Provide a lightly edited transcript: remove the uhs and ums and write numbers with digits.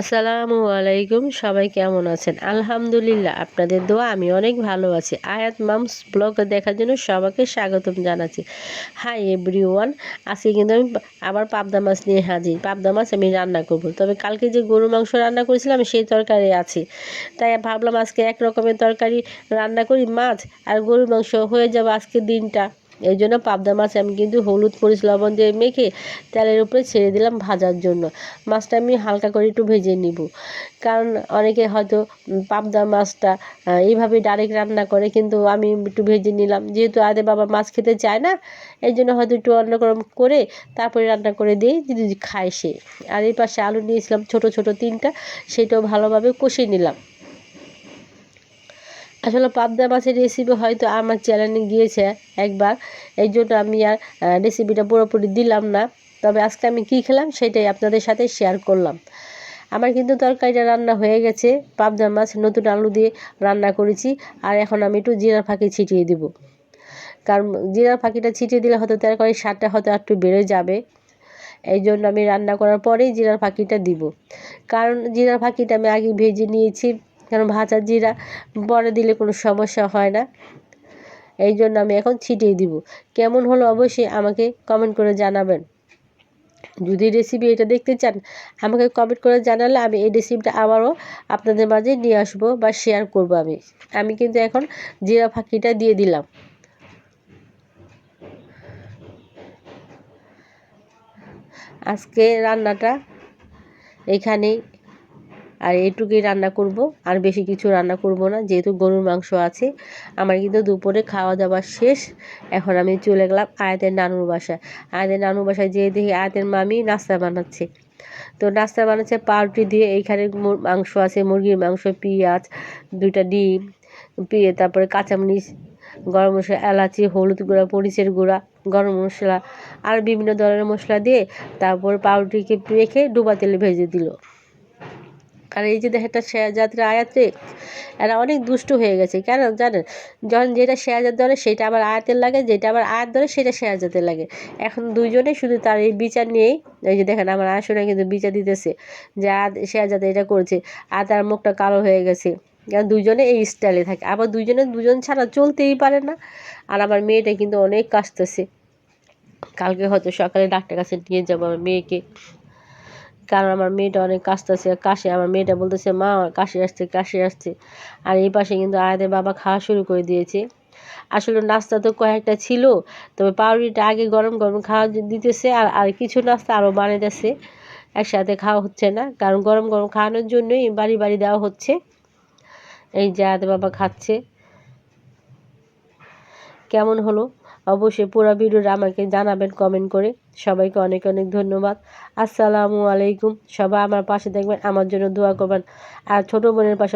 আসসালামু আলাইকুম, সবাই কেমন আছেন? আলহামদুলিল্লাহ, আপনাদের দোয়া আমি অনেক ভালো আছি। আয়াত মামস ব্লগ দেখার জন্য সবাইকে স্বাগতম জানাচ্ছি। হাই এভরিওয়ান, আজকে কিন্তু আমি আবার পাবদা মাছ নিয়ে হাজির। পাবদা মাছ আমি রান্না করব, তবে কালকে যে গরু মাংস রান্না করেছিলাম সেই তরকারি আছে, তাই ভাবলাম আজকে এক রকমের তরকারি রান্না করি, মাছ আর গরুর মাংস হয়ে যাবে আজকে দিনটা। এই জন্য পাবদা মাছ আমি কিন্তু হলুদ মরিচ লবণ দিয়ে মেখে তেলের উপরে ছেড়ে দিলাম ভাজার জন্য। মাছটা আমি হালকা করে একটু ভেজে নিব, কারণ অনেকে হয়তো পাবদা মাছটা এইভাবে ডাইরেক্ট রান্না করে, কিন্তু আমি একটু ভেজে নিলাম, যেহেতু আদে বাবা মাছ খেতে চায় না, এই জন্য হয়তো একটু অন্যরকম করে তারপরে রান্না করে দিই যদি খায় সে। আর এই পাশে আলু নিয়েছিলাম ছোট ছোট 3টা, সেটাও ভালোভাবে কষিয়ে নিলাম। আসলে পাবদা মাছের রেসিপি হয়তো আমার চ্যানেলে গিয়েছে একবার, এই জন্য আমি আর রেসিপিটা পুরোপুরি দিলাম না। তবে আজকে আমি কী খেলাম সেটাই আপনাদের সাথে শেয়ার করলাম। আমার কিন্তু তরকারিটা রান্না হয়ে গেছে, পাবদা মাছ নতুন আলু দিয়ে রান্না করেছি। আর এখন আমি একটু জিরার ফাঁকি ছিটিয়ে দিব, কারণ জিরার ফাঁকিটা ছিটিয়ে দিলে হয়তো তরকারির স্বাদটা হয়তো একটু বেড়ে যাবে। এই জন্য আমি রান্না করার পরেই জিরার ফাঁকিটা দিব, কারণ জিরার ফাঁকিটা আমি আগে ভেজে নিয়েছি, কারণ ভাজা জিরা পরে দিলে কোনো সমস্যা হয় না। এই জন্য আমি এখন ছিটিয়ে দিব। কেমন হলো অবশ্যই আমাকে কমেন্ট করে জানাবেন। যদি রেসিপি এটা দেখতে চান আমাকে কমেন্ট করে জানালে আমি এই রেসিপিটা আবারও আপনাদের মাঝে নিয়ে আসবো বা শেয়ার করব। আমি কিন্তু এখন জিরা ফাঁকিটা দিয়ে দিলাম। আজকে রান্নাটা এখানেই, আর এইটুকুই রান্না করব, আর বেশি কিছু রান্না করব না, যেহেতু গরুর মাংস আছে। আমার কিন্তু দুপুরে খাওয়া দাওয়া শেষ। এখন আমি চলে গেলাম আয়াতের নানুর বাসায়। আয়াতের নানুর বাসায় যেয়ে দেখি আয়াতের মামি নাস্তা বানাচ্ছে। তো নাস্তা বানাচ্ছে পাউরুটি দিয়ে। এইখানে মাংস আছে, মুরগির মাংস, পেঁয়াজ, 2টা ডিম, তারপরে কাঁচামরিচ, গরম মশলা, এলাচি, হলুদ গুঁড়া, মরিচের গুঁড়া, গরম মশলা আর বিভিন্ন ধরনের মশলা দিয়ে তারপর পাউরুটিকে রেখে ডুবা তেলে ভেজে দিল। আর এই যে একটা শেয়াজাদের আয়াতে, এরা অনেক দুষ্ট হয়ে গেছে। কেন জানেন? যখন যেটা শেয়াজাত ধরে সেটা আবার আয়াতের লাগে, যেটা আবার আয়াত ধরে সেটা শেয়াজাতের লাগে। এখন দুইজনে শুধু তার এই বিচার নিয়েই, এই যে দেখেন আমার আয়সনে কিন্তু বিচার দিতেছে যে শেয়াজাতে এটা করেছে, আর তার মুখটা কালো হয়ে গেছে। কারণ দুইজনে এই স্টাইলে থাকে, আবার দুজন ছাড়া চলতেই পারে না। আর আমার মেয়েটা কিন্তু অনেক কাশতেছে, কালকে হয়তো সকালে ডাক্তার কাছে নিয়ে যাবো আমার মেয়েকে, কারণ আমার মেয়েটা অনেক কাশে। আমার মেয়েটা বলতেছে মা কাশি আসছে। আর এই পাশে কিন্তু আয়াদের বাবা খাওয়া শুরু করে দিয়েছে। আসলে নাস্তা তো কয়েকটা ছিল, তবে পাউরুটিটা আগে গরম গরম খাওয়া দিতেছে, আর কিছু নাস্তা আরও বানাইতেছে। একসাথে খাওয়া হচ্ছে না, কারণ গরম গরম খাওয়ানোর জন্যই বাড়ি বাড়ি দেওয়া হচ্ছে। এই যে আয়াদের বাবা খাচ্ছে। কেমন হলো অবশ্যই পুরো ভিডিওটা আমাকে জানাবেন কমেন্ট করে। সবাইকে অনেক অনেক ধন্যবাদ। আসসালামু আলাইকুম। সবাই আমার পাশে দেখবেন, আমার জন্য দোয়া করবেন, আর ছোটো বোনের পাশে